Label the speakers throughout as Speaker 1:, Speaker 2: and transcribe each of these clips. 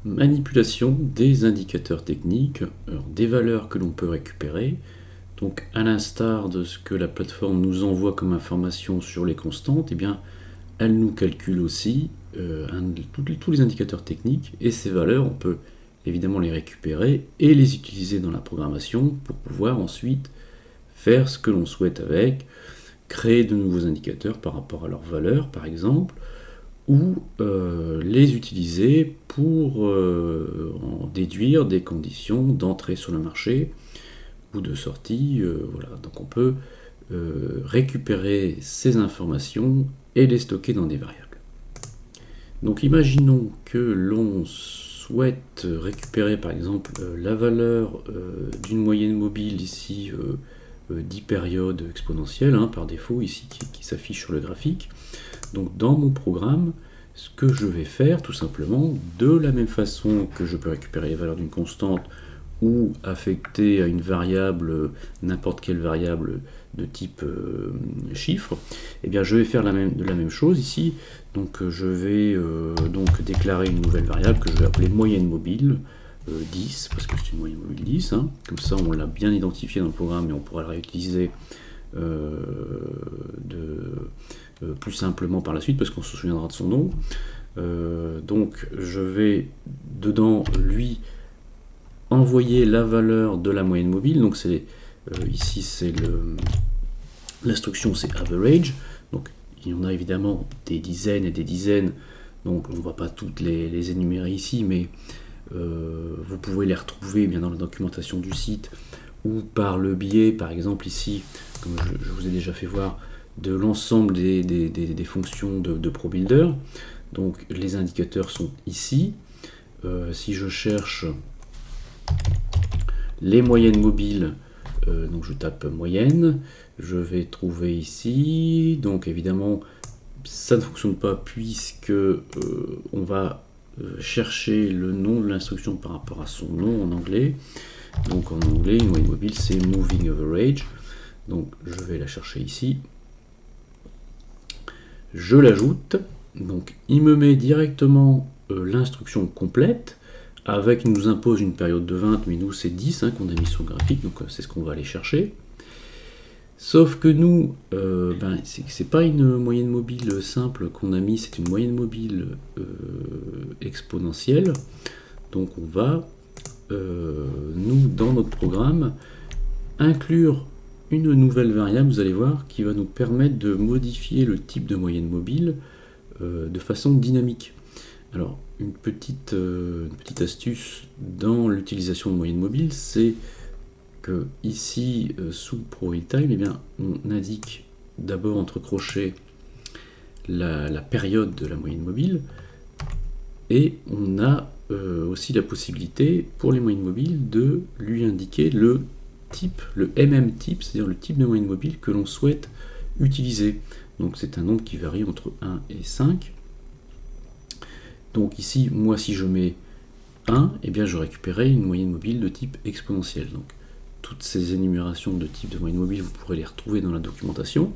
Speaker 1: Manipulation des indicateurs techniques, alors, des valeurs que l'on peut récupérer. Donc à l'instar de ce que la plateforme nous envoie comme information sur les constantes, eh bien, elle nous calcule aussi tous les indicateurs techniques, et ces valeurs, on peut évidemment les récupérer et les utiliser dans la programmation pour pouvoir ensuite faire ce que l'on souhaite avec, créer de nouveaux indicateurs par rapport à leurs valeurs par exemple, ou les utiliser pour en déduire des conditions d'entrée sur le marché ou de sortie. Voilà. Donc on peut récupérer ces informations et les stocker dans des variables. Donc imaginons que l'on souhaite récupérer par exemple la valeur d'une moyenne mobile ici 10 périodes exponentielles, par défaut ici qui s'affiche sur le graphique. Donc dans mon programme, ce que je vais faire tout simplement, de la même façon que je peux récupérer les valeurs d'une constante ou affecter à une variable, n'importe quelle variable de type chiffre, eh bien je vais faire la même chose ici. Donc je vais donc déclarer une nouvelle variable que je vais appeler moyenne mobile 10, parce que c'est une moyenne mobile 10, comme ça on l'a bien identifié dans le programme et on pourra la réutiliser plus simplement par la suite parce qu'on se souviendra de son nom. Donc je vais dedans lui envoyer la valeur de la moyenne mobile. Donc c'est ici c'est l'instruction c'est average. Donc il y en a évidemment des dizaines et des dizaines, donc on ne va pas toutes les énumérer ici, mais vous pouvez les retrouver bien dans la documentation du site ou par le biais par exemple ici, comme je vous ai déjà fait voir, de l'ensemble des fonctions de ProBuilder. Donc les indicateurs sont ici. Si je cherche les moyennes mobiles, donc je tape moyenne, je vais trouver ici. Donc évidemment ça ne fonctionne pas puisque on va chercher le nom de l'instruction par rapport à son nom en anglais. Donc en anglais une moyenne mobile c'est moving average. Donc je vais la chercher ici. Je l'ajoute, donc il me met directement l'instruction complète, avec, il nous impose une période de 20, mais nous c'est 10 qu'on a mis sur le graphique, donc c'est ce qu'on va aller chercher. Sauf que nous, c'est pas une moyenne mobile simple qu'on a mis, c'est une moyenne mobile exponentielle. Donc on va, nous, dans notre programme, inclure une nouvelle variable, vous allez voir, qui va nous permettre de modifier le type de moyenne mobile de façon dynamique. Alors, une petite astuce dans l'utilisation de moyenne mobile, c'est que ici, sous ProRealTime, eh bien, on indique d'abord entre crochets la période de la moyenne mobile, et on a aussi la possibilité, pour les moyennes mobiles, de lui indiquer le type, le MM-type, c'est-à-dire le type de moyenne mobile que l'on souhaite utiliser. Donc c'est un nombre qui varie entre 1 et 5. Donc ici, moi si je mets 1, eh bien je récupérerai une moyenne mobile de type exponentielle. Donc toutes ces énumérations de type de moyenne mobile, vous pourrez les retrouver dans la documentation.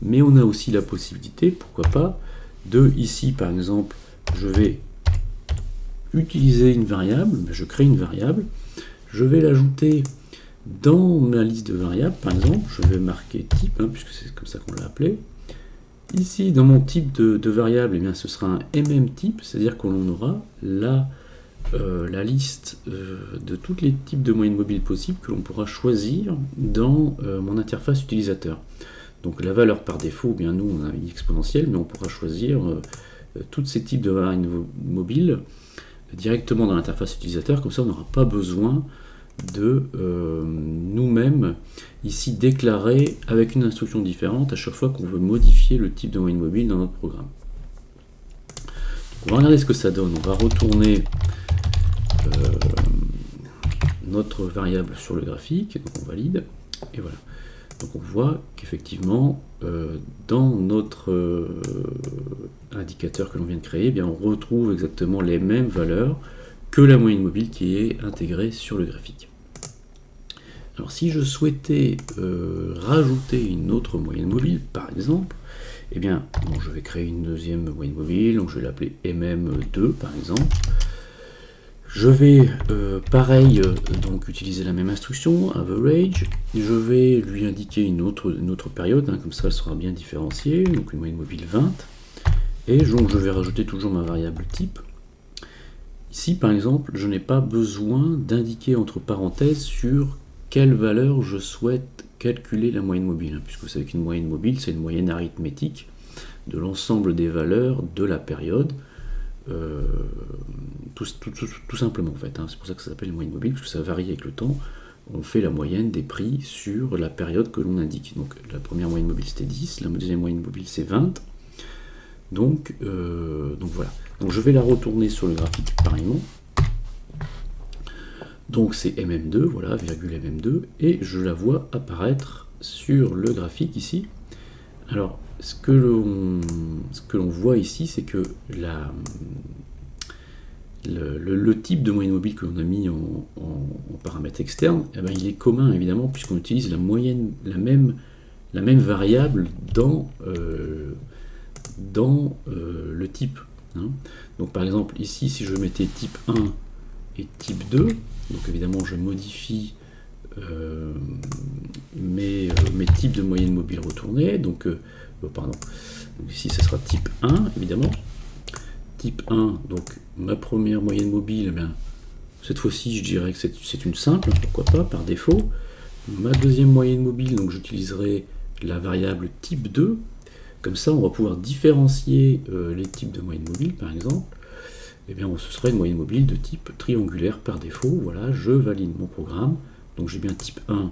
Speaker 1: Mais on a aussi la possibilité, pourquoi pas, de ici par exemple, je vais utiliser une variable, je crée une variable, je vais l'ajouter dans ma liste de variables, par exemple, je vais marquer type, puisque c'est comme ça qu'on l'a appelé. Ici, dans mon type de variable, eh bien, ce sera un MM-type, c'est-à-dire qu'on aura la liste de tous les types de moyennes mobiles possibles que l'on pourra choisir dans mon interface utilisateur. Donc la valeur par défaut, bien nous, on a une exponentielle, mais on pourra choisir tous ces types de moyennes mobiles directement dans l'interface utilisateur, comme ça on n'aura pas besoin de nous-mêmes ici déclarer avec une instruction différente à chaque fois qu'on veut modifier le type de moyenne mobile dans notre programme. Donc on va regarder ce que ça donne. On va retourner notre variable sur le graphique, donc on valide, et voilà. Donc on voit qu'effectivement dans notre indicateur que l'on vient de créer, eh bien, on retrouve exactement les mêmes valeurs que la moyenne mobile qui est intégrée sur le graphique. Alors si je souhaitais rajouter une autre moyenne mobile, par exemple, eh bien, bon, je vais créer une deuxième moyenne mobile, donc je vais l'appeler MM2 par exemple. Je vais, pareil, donc utiliser la même instruction, average. Je vais lui indiquer une autre période, hein, comme ça elle sera bien différenciée, donc une moyenne mobile 20. Et donc je vais rajouter toujours ma variable type. Ici, par exemple, je n'ai pas besoin d'indiquer entre parenthèses sur quelle valeur je souhaite calculer la moyenne mobile, puisque vous savez qu'une moyenne mobile, c'est une moyenne arithmétique de l'ensemble des valeurs de la période, tout simplement en fait. Hein. C'est pour ça que ça s'appelle une moyenne mobile, parce que ça varie avec le temps. On fait la moyenne des prix sur la période que l'on indique. Donc la première moyenne mobile c'était 10, la deuxième moyenne mobile c'est 20. Donc voilà. Donc je vais la retourner sur le graphique pareillement. Donc c'est MM2, voilà, virgule MM2, et je la vois apparaître sur le graphique ici. Alors, ce que l'on voit ici, c'est que le type de moyenne mobile que l'on a mis en paramètre externe, eh ben, il est commun évidemment, puisqu'on utilise la même variable dans le type. Hein. Donc par exemple, ici, si je mettais type 1 et type 2, donc évidemment je modifie mes types de moyenne mobile retournés, donc pardon, donc ici ce sera type 1 évidemment. Type 1, donc ma première moyenne mobile, eh bien, cette fois-ci je dirais que c'est une simple, pourquoi pas, par défaut. Ma deuxième moyenne mobile, donc j'utiliserai la variable type 2, comme ça on va pouvoir différencier les types de moyenne mobile par exemple. Eh bien, ce serait une moyenne mobile de type triangulaire par défaut. Voilà, je valide mon programme. Donc j'ai bien type 1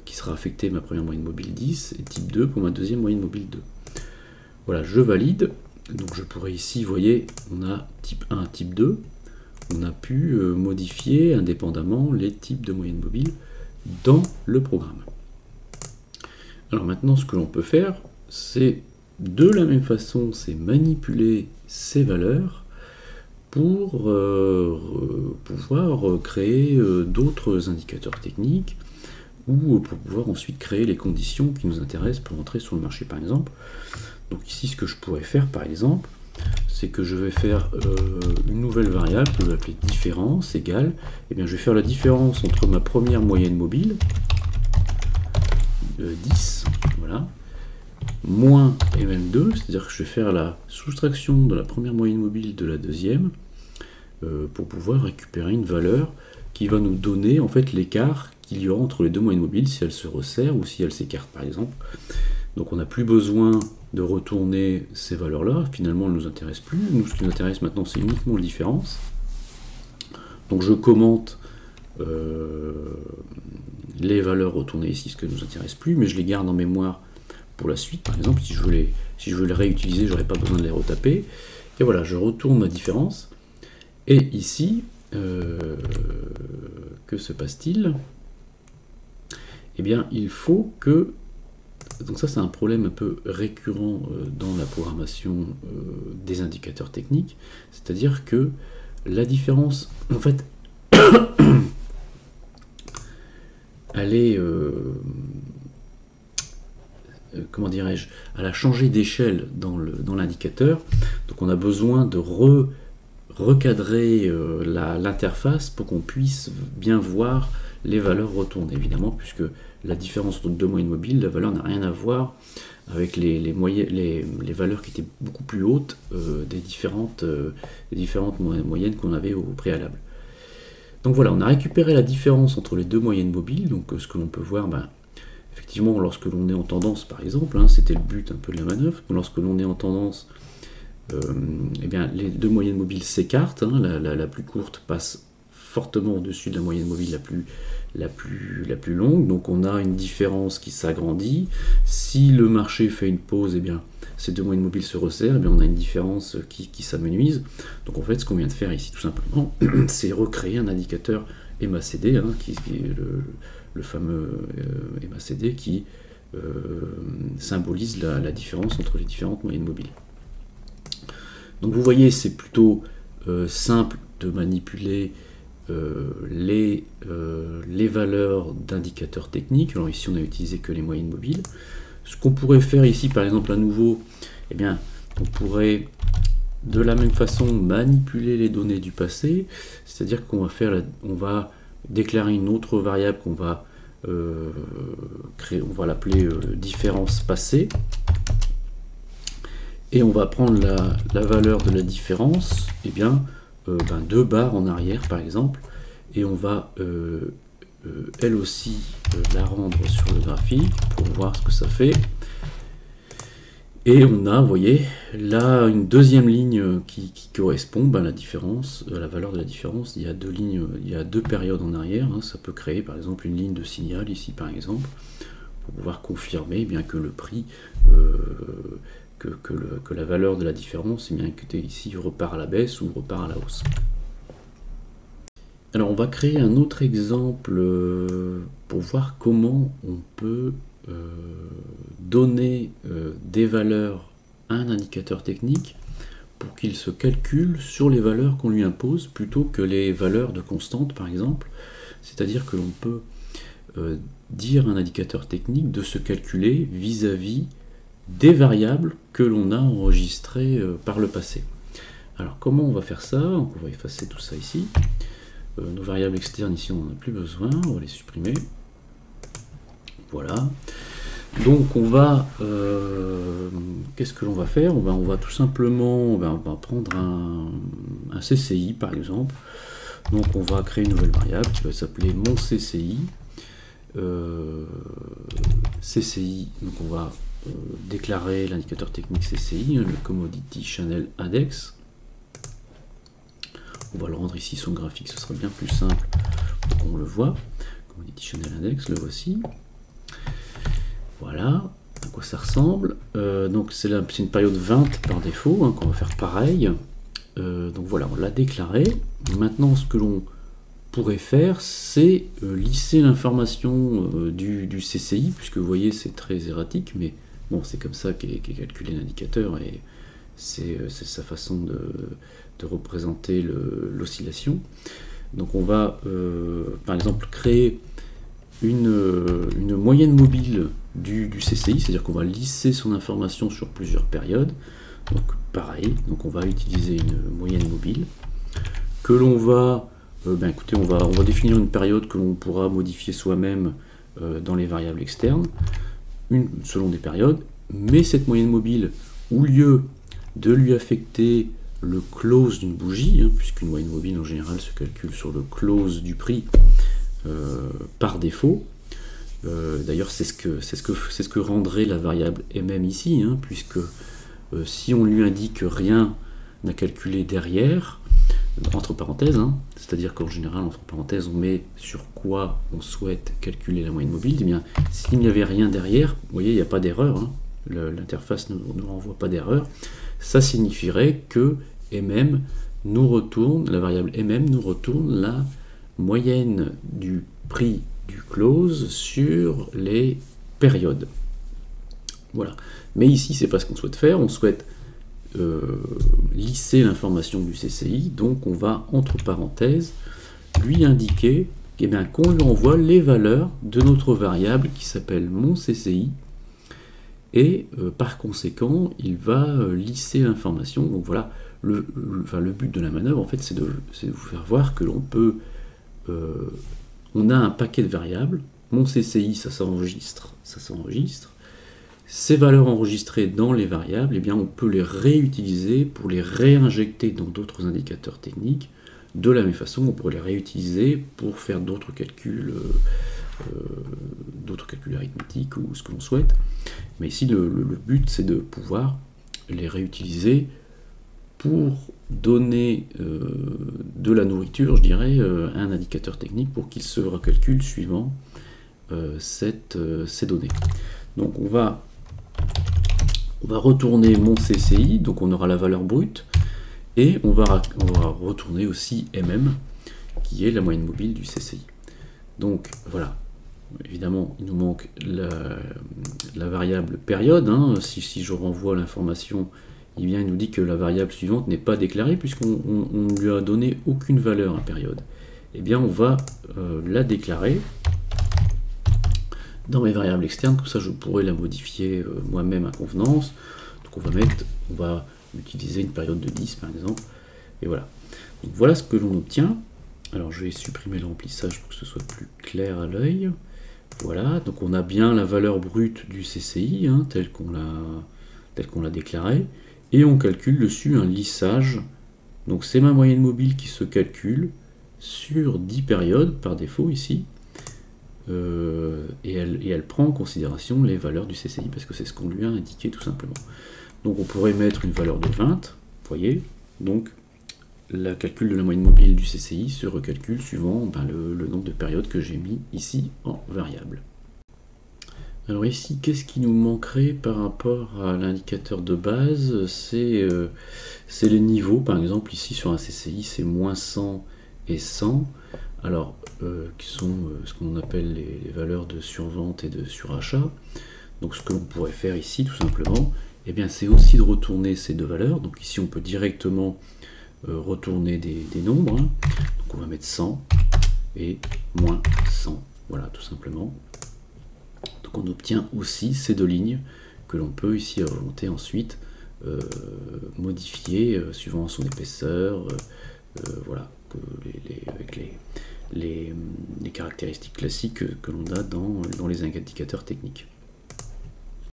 Speaker 1: qui sera affecté ma première moyenne mobile 10 et type 2 pour ma deuxième moyenne mobile 2. Voilà, je valide. Donc je pourrais ici, vous voyez, on a type 1, type 2. On a pu modifier indépendamment les types de moyenne mobile dans le programme. Alors maintenant, ce que l'on peut faire, c'est de la même façon, c'est manipuler ces valeurs pour pouvoir créer d'autres indicateurs techniques ou pour pouvoir ensuite créer les conditions qui nous intéressent pour entrer sur le marché par exemple. Donc ici ce que je pourrais faire par exemple, c'est que je vais faire une nouvelle variable que je vais appeler différence égale, et bien je vais faire la différence entre ma première moyenne mobile, 10, voilà, moins MM2, c'est-à-dire que je vais faire la soustraction de la première moyenne mobile de la deuxième pour pouvoir récupérer une valeur qui va nous donner en fait l'écart qu'il y aura entre les deux moyennes mobiles si elles se resserrent ou si elles s'écartent par exemple. Donc on n'a plus besoin de retourner ces valeurs-là, finalement elles ne nous intéressent plus. Nous, ce qui nous intéresse maintenant, c'est uniquement la différence. Donc je commente les valeurs retournées ici, ce qui ne nous intéresse plus, mais je les garde en mémoire pour la suite. Par exemple, si je veux les réutiliser, je n'aurai pas besoin de les retaper. Et voilà, je retourne ma différence. Et ici, que se passe-t-il? Eh bien, il faut que... Donc ça, c'est un problème un peu récurrent dans la programmation des indicateurs techniques. C'est-à-dire que la différence, en fait, elle est... comment dirais-je, elle a changé d'échelle dans l'indicateur, donc on a besoin de recadrer l'interface pour qu'on puisse bien voir les valeurs retournées, évidemment, puisque la différence entre deux moyennes mobiles, la valeur n'a rien à voir avec les valeurs qui étaient beaucoup plus hautes des différentes moyennes qu'on avait au préalable. Donc voilà, on a récupéré la différence entre les deux moyennes mobiles, donc ce que l'on peut voir, effectivement, lorsque l'on est en tendance, par exemple, c'était le but un peu de la manœuvre, lorsque l'on est en tendance, eh bien, les deux moyennes mobiles s'écartent, la plus courte passe fortement au-dessus de la moyenne mobile la plus longue, donc on a une différence qui s'agrandit. Si le marché fait une pause, eh bien, ces deux moyennes mobiles se resserrent, eh bien, on a une différence qui s'amenuise. Donc en fait, ce qu'on vient de faire ici, tout simplement, c'est recréer un indicateur MACD, qui est le fameux MACD qui symbolise la différence entre les différentes moyennes mobiles. Donc vous voyez, c'est plutôt simple de manipuler les valeurs d'indicateurs techniques. Alors ici on a utilisé que les moyennes mobiles. Ce qu'on pourrait faire ici par exemple à nouveau, eh bien on pourrait de la même façon manipuler les données du passé, c'est-à-dire qu'on va déclarer une autre variable qu'on va créer, on va l'appeler différence passée, et on va prendre la valeur de la différence, et bien 2 barres en arrière par exemple, et on va elle aussi la rendre sur le graphique pour voir ce que ça fait. Et on a, vous voyez, là une deuxième ligne qui correspond à la différence, la valeur de la différence. Il y a 2 lignes, il y a 2 périodes en arrière. Hein. Ça peut créer par exemple une ligne de signal ici par exemple, pour pouvoir confirmer bien que le prix, que la valeur de la différence, bien que ici repart à la baisse ou repart à la hausse. Alors on va créer un autre exemple pour voir comment on peut donner des valeurs à un indicateur technique pour qu'il se calcule sur les valeurs qu'on lui impose plutôt que les valeurs de constante par exemple. C'est-à-dire que l'on peut dire à un indicateur technique de se calculer vis-à-vis des variables que l'on a enregistrées par le passé. Alors comment on va faire ça? On va effacer tout ça ici. Nos variables externes ici on n'en a plus besoin, on va les supprimer. Voilà. Donc on va, qu'est-ce que l'on va faire? On va tout simplement, on va prendre un CCI par exemple. Donc on va créer une nouvelle variable qui va s'appeler mon CCI. CCI, donc on va déclarer l'indicateur technique CCI, le Commodity Channel Index. On va le rendre ici son graphique, ce sera bien plus simple pour qu'on le voit. Commodity Channel Index, le voici. Voilà à quoi ça ressemble. Donc c'est une période 20 par défaut, hein, qu'on va faire pareil. Donc voilà, on l'a déclaré. Maintenant, ce que l'on pourrait faire, c'est lisser l'information du CCI, puisque vous voyez, c'est très erratique, mais bon, c'est comme ça qu'est calculé l'indicateur, et c'est sa façon de représenter l'oscillation. Donc on va, par exemple, créer une moyenne mobile du CCI, c'est-à-dire qu'on va lisser son information sur plusieurs périodes. Donc pareil, donc on va utiliser une moyenne mobile que l'on va, écoutez, on va définir une période que l'on pourra modifier soi-même dans les variables externes, selon des périodes, mais cette moyenne mobile, au lieu de lui affecter le close d'une bougie, hein, puisqu'une moyenne mobile en général se calcule sur le close du prix par défaut. D'ailleurs c'est ce que rendrait la variable mm ici, hein, puisque si on lui indique rien à calculer derrière, entre parenthèses, hein, c'est-à-dire qu'en général entre parenthèses on met sur quoi on souhaite calculer la moyenne mobile, et bien s'il n'y avait rien derrière, vous voyez, il n'y a pas d'erreur, hein, l'interface ne renvoie pas d'erreur, ça signifierait que mm nous retourne, la variable mm nous retourne la moyenne du prix du close sur les périodes. Voilà. Mais ici, c'est pas ce qu'on souhaite faire, on souhaite lisser l'information du CCI, donc on va, entre parenthèses, lui indiquer qu'on lui envoie les valeurs de notre variable qui s'appelle mon CCI, et par conséquent, il va lisser l'information. Donc voilà, le but de la manœuvre, en fait, c'est de vous faire voir que l'on peut... on a un paquet de variables, mon CCI, ça s'enregistre. Ces valeurs enregistrées dans les variables, eh bien, on peut les réutiliser pour les réinjecter dans d'autres indicateurs techniques. De la même façon, on pourrait les réutiliser pour faire d'autres calculs arithmétiques ou ce que l'on souhaite. Mais ici, le but, c'est de pouvoir les réutiliser pour donner de la nourriture, je dirais, à un indicateur technique pour qu'il se recalcule suivant ces données. Donc on va retourner mon CCI, donc on aura la valeur brute, et on va retourner aussi MM, qui est la moyenne mobile du CCI. Donc voilà, évidemment il nous manque la variable période, hein. Si je renvoie l'information, eh bien, il nous dit que la variable suivante n'est pas déclarée puisqu'on ne lui a donné aucune valeur à période. Eh bien on va la déclarer dans mes variables externes, comme ça je pourrais la modifier moi-même à convenance. Donc on va utiliser une période de 10 par exemple, et voilà. Donc voilà ce que l'on obtient. Alors je vais supprimer le remplissage pour que ce soit plus clair à l'œil. Voilà, donc on a bien la valeur brute du CCI, hein, telle qu'on l'a déclaré, et on calcule dessus un lissage. Donc c'est ma moyenne mobile qui se calcule sur 10 périodes par défaut ici, et elle prend en considération les valeurs du CCI parce que c'est ce qu'on lui a indiqué tout simplement. Donc on pourrait mettre une valeur de 20, vous voyez, donc le calcul de la moyenne mobile du CCI se recalcule suivant le nombre de périodes que j'ai mis ici en variable. Alors ici, qu'est-ce qui nous manquerait par rapport à l'indicateur de base? C'est les niveaux, par exemple ici sur un CCI c'est moins 100 et 100, alors qui sont ce qu'on appelle les valeurs de survente et de surachat. Donc ce que l'on pourrait faire ici tout simplement, eh bien, c'est aussi de retourner ces deux valeurs. Donc ici on peut directement retourner des nombres, hein. Donc on va mettre 100 et moins 100, voilà tout simplement. Donc on obtient aussi ces deux lignes que l'on peut ici à volonté ensuite modifier suivant son épaisseur, voilà, avec les caractéristiques classiques que l'on a dans les indicateurs techniques.